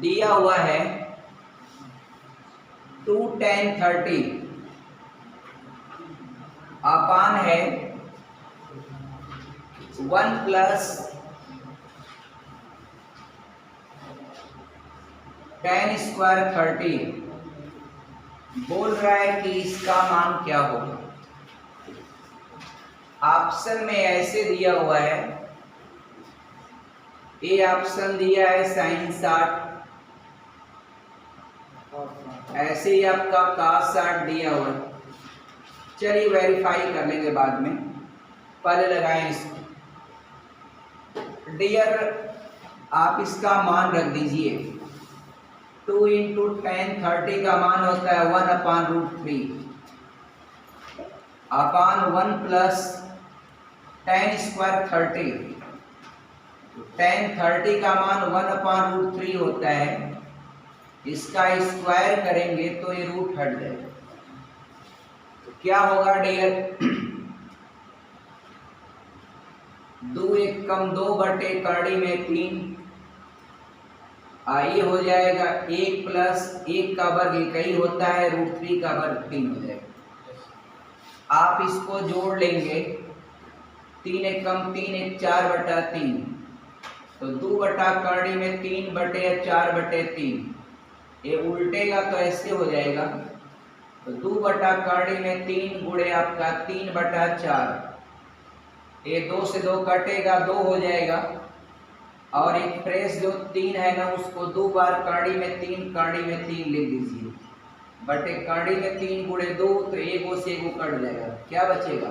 दिया हुआ है 2 tan 30 अपान है 1 प्लस tan स्क्वायर 30। बोल रहा है कि इसका मान क्या होगा। ऑप्शन में ऐसे दिया हुआ है, ए ऑप्शन दिया है sin 60, ऐसे ही आपका cos 60 दिया हुआ है। चलिए वेरीफाई कर लेंगे बाद में, पहले लगाएं इसको। डियर आप इसका मान रख दीजिए, 2 इंटू tan 30 का मान होता है 1/√3 अपान 1 प्लस tan स्क्वायर 30। tan 30 का मान 1/√3 होता है, इसका स्क्वायर करेंगे तो ये रूट हट जाएगा। तो क्या होगा डियर, 2 1 कम 2 बटे कड़ी में 3, ये हो जाएगा 1 प्लस 1 का वर्ग 1 ही होता है, √3 का वर्ग 3 हो जाएगा। आप इसको जोड़ लेंगे, 3 1 कम 3 1 4/3, तो 2 बटा कड़ी में 3 बटे 4/3, ये उल्टेगा तो ऐसे हो जाएगा। तो 2 बटा कड़ी में 3 गुणे आपका 3/4, ये 2 से 2 कटेगा, 2 हो जाएगा। और एक फ्रेश जो 3 है ना, उसको 2 बार कड़ी में 3 लिख दीजिए, बटे कड़ी में 3 गुणे 2, तो 1 से 1 कट जाएगा, क्या बचेगा,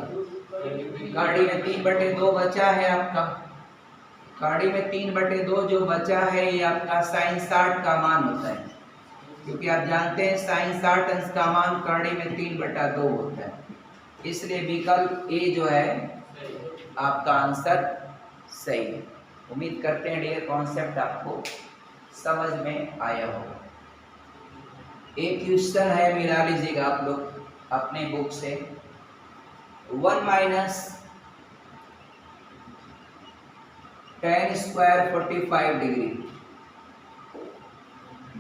कड़ी में 3/2 बचा है आपका। कड़ी में 3/2 जो बचा है ये आपका sin 60 का मान होता है, क्योंकि आप जानते हैं sin 60 अंश का मान कड़ी में 3/2 होता है, इसलिए विकल्प ए जो है आपका आंसर सही है। उम्मीद करते हैं डियर कॉन्सेप्ट आपको समझ में आया होगा। एक क्वेश्चन है, मिला लीजिएगा आप लोग अपने बुक से। 1 माइनस tan स्क्वायर 45 डिग्री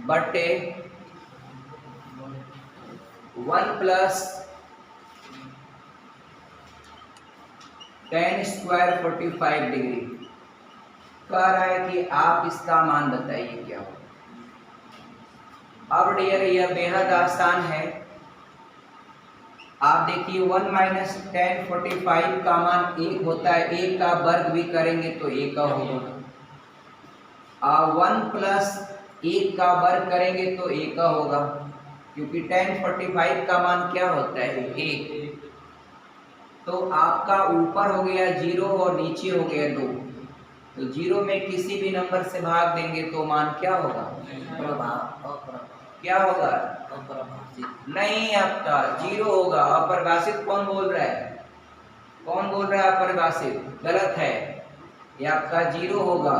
बटे 1 प्लस tan स्क्वायर 45 डिग्री कह रहा है कि आप इसका मान बताइए क्या हो। अब डियर यह बेहद आसान है, आप देखिए 1 माइनस tan 45 का मान 1 होता है, 1 का वर्ग भी करेंगे तो 1 का होगा, 1 प्लस 1 का वर्ग करेंगे तो 1 का होगा, क्योंकि tan 45 का मान क्या होता है 1। तो आपका ऊपर हो गया 0 और नीचे हो गया 2, तो 0 में किसी भी नंबर से भाग देंगे तो मान क्या होगा, क्या होगा, नहीं आपका 0 होगा। अपरिभाषित कौन बोल रहा है, कौन बोल रहा है अपरिभाषित, गलत है, ये आपका 0 होगा।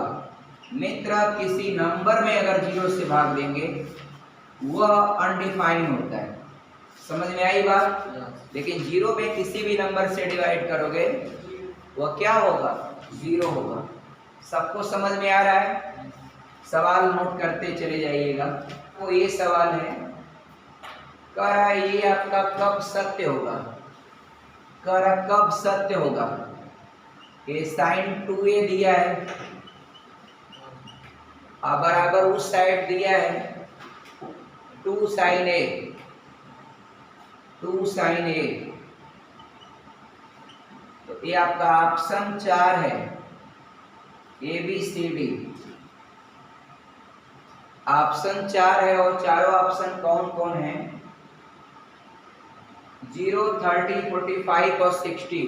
मित्र किसी नंबर में अगर 0 से भाग देंगे वह अनडिफाइंड होता है, समझ में आई बात। लेकिन 0 में किसी भी नंबर से डिवाइड करोगे वह क्या होगा, 0 होगा। सबको समझ में आ रहा है, सवाल नोट करते चले जाइएगा। तो ये सवाल है, कह रहा है ये आपका कब सत्य होगा, कह रहा कब सत्य होगा। ये sin 2a दिया है और बराबर उस साइड दिया है 2 sin a, 2 sin a। तो ये आपका ऑप्शन 4 है, ABCD ऑप्शन 4 है। और चारों ऑप्शन कौन कौन है, 0 30 45 और 60,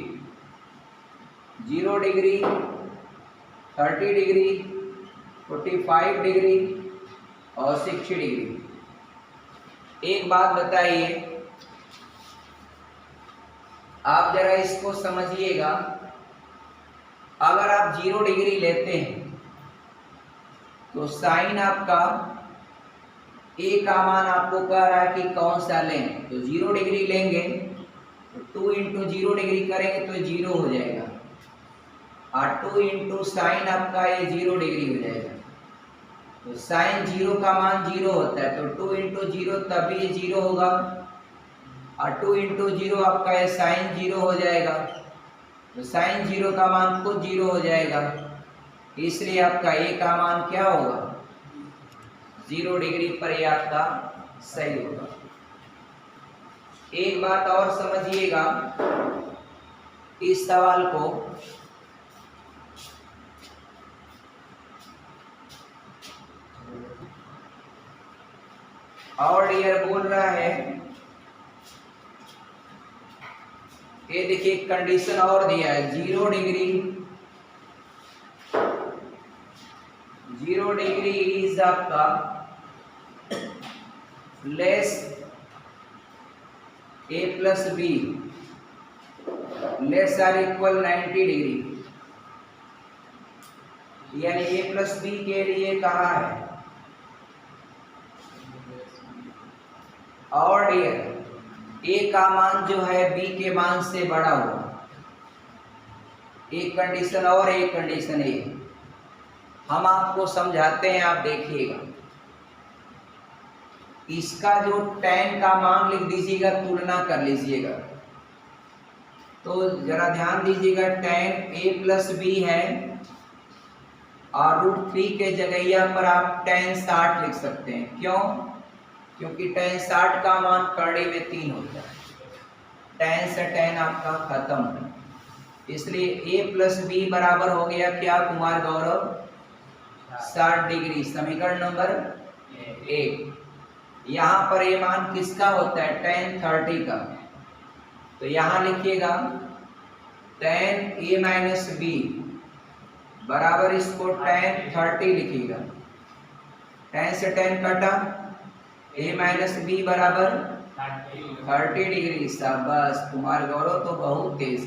0 डिग्री 30 डिग्री 45 डिग्री और 60 डिग्री। एक बात बताइए, आप जरा इसको समझिएगा, अगर आप 0 डिग्री लेते हैं तो साइन आपका ए का मान आपको कह रहा है कि कौन सा लें, तो 0 डिग्री लेंगे तो 2 इंटू 0 डिग्री करेंगे तो 0 हो जाएगा, और 2 इंटू साइन आपका ये 0 डिग्री हो जाएगा। तो साइन 0 का मान 0 होता है, तो 2 इंटू 0 तभी ये 0 होगा, और 2 इंटू 0 आपका ये साइन 0 हो जाएगा, तो साइन 0 का मान खुद 0 हो जाएगा, इसलिए आपका ए का मान क्या होगा, 0 डिग्री पर ये आपका सही होगा। एक बात और समझिएगा, इस सवाल को और डियर बोल रहा है, ये देखिए कंडीशन और दिया है, 0 डिग्री इज आपका less A plus B less R equal 90 degree, यानी ए प्लस बी के लिए कहा है। और डियर ए का मान जो है बी के मान से बड़ा होगा, एक कंडीशन और एक कंडीशन ए, हम आपको समझाते हैं, आप देखिएगा। इसका जो tan का मान लिख दीजिएगा, तुलना कर लीजिएगा, तो जरा ध्यान दीजिएगा, tan a प्लस बी है और √3 के जगह पर आप tan 60 लिख सकते हैं। क्यों? क्योंकि tan 60 का मान करड़ी में 3 होता है, tan से tan आपका खत्म है, इसलिए a प्लस बी बराबर हो गया क्या कुमार गौरव, 60 डिग्री। समीकरण नंबर 1। यहाँ पर ये मान किसका होता है, tan 30 का, तो यहाँ लिखिएगा tan a माइनस बी बराबर इसको tan 30 लिखिएगा, tan से tan कटा, a माइनस बी बराबर 30 डिग्री। शाबाश कुमार गौरव तो बहुत तेज।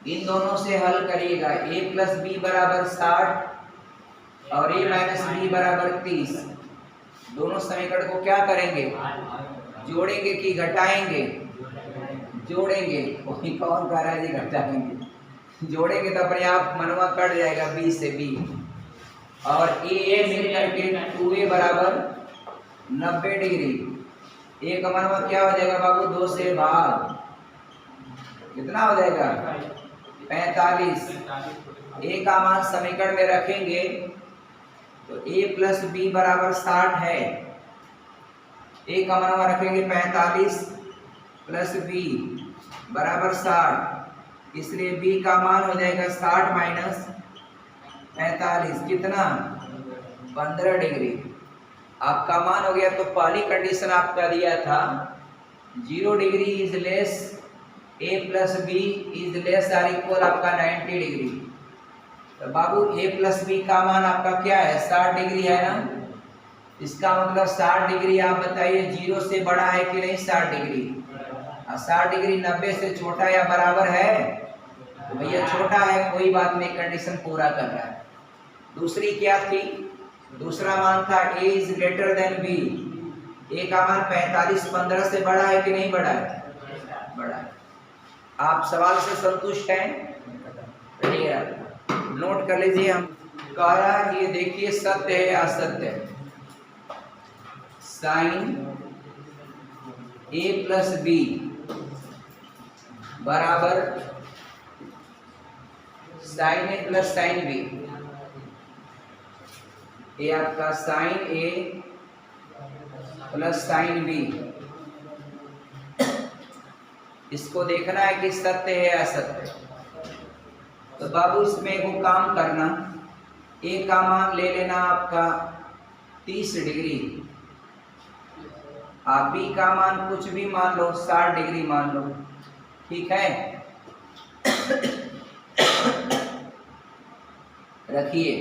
इन दोनों से हल करिएगा, a प्लस बी बराबर 60 और a माइनस बी बराबर 30। दोनों समीकरण को क्या करेंगे, जोड़ेंगे कि घटाएंगे, जोड़ेंगे। कोई कौन कह रहा है जी घटाएंगे, जोड़ेंगे तो अपने आप मनवा कट जाएगा, बी से बी, और ए मिल करके 2a बराबर 90 डिग्री। ए का मनवा क्या हो जाएगा बाबू, 2 से भाग, कितना हो जाएगा 45। ए का मान समीकरण में रखेंगे तो a प्लस बी बराबर 60 है, ए का मान रखेंगे 45 प्लस बी बराबर 60, इसलिए बी का मान हो जाएगा 60 माइनस 45, कितना 15 डिग्री आपका मान हो गया। तो पहली कंडीशन आपका दिया था 0 degree is less A plus B is less R equal आपका 90 डिग्री, तो बाबू a प्लस बी का मान आपका क्या है, 60 डिग्री है ना, इसका मतलब 60 डिग्री आप बताइए 0 से बड़ा है कि नहीं, 60 डिग्री, और 60 डिग्री 90 से छोटा या बराबर है, तो भैया छोटा है, कोई बात नहीं, कंडीशन पूरा कर रहा है। दूसरी क्या थी, दूसरा मान था a is greater than b, a का मान 45 15 से बड़ा है कि नहीं बड़ा है, बड़ा है। आप सवाल से संतुष्ट हैं, नोट कर लीजिए। हम कह रहा है कि ये देखिए सत्य है या असत्य है, साइन a प्लस बी बराबर साइन ए प्लस साइन बी, ये आपका साइन ए प्लस साइन बी, इसको देखना है कि सत्य है या असत्य। तो बाबू इसमें वो काम करना, ए का मान ले लेना आपका 30 डिग्री, आप बी का मान कुछ भी मान लो, 60 डिग्री मान लो, ठीक है। रखिए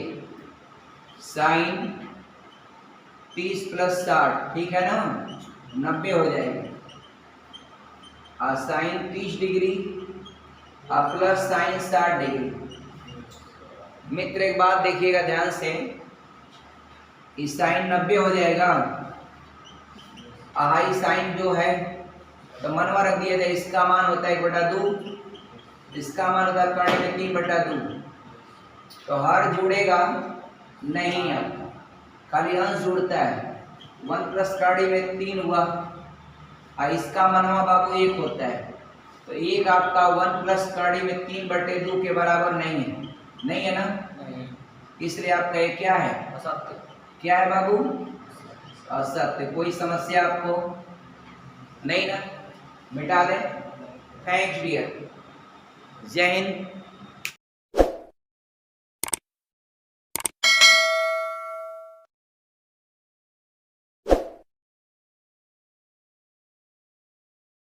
साइन 30 प्लस 60, ठीक है ना, 90 हो जाएगी, और साइन 30 डिग्री और प्लस साइन 60 डिग्री। मित्र एक बात देखिएगा ध्यान से, इस साइन 90 हो जाएगा, आई साइन जो है तो मनवा रख दिया जाए, इसका मान होता है 1/2, इसका मान होता है कर्ण में 3/2, तो हर जुड़ेगा नहीं आता, खाली अंश जुड़ता है। 1 प्लस काड़ी में 3 हुआ और इसका मनवा बाबू 1 होता है, तो 1 आपका 1 प्लस काड़ी में 3/2 के बराबर नहीं है, नहीं है ना? नहीं। इसलिए आपका ये क्या है? असत्य। क्या है बाबू? असत्य। कोई समस्या आपको नहीं ना? मिटा लें। Thanks dear. जय हिंद।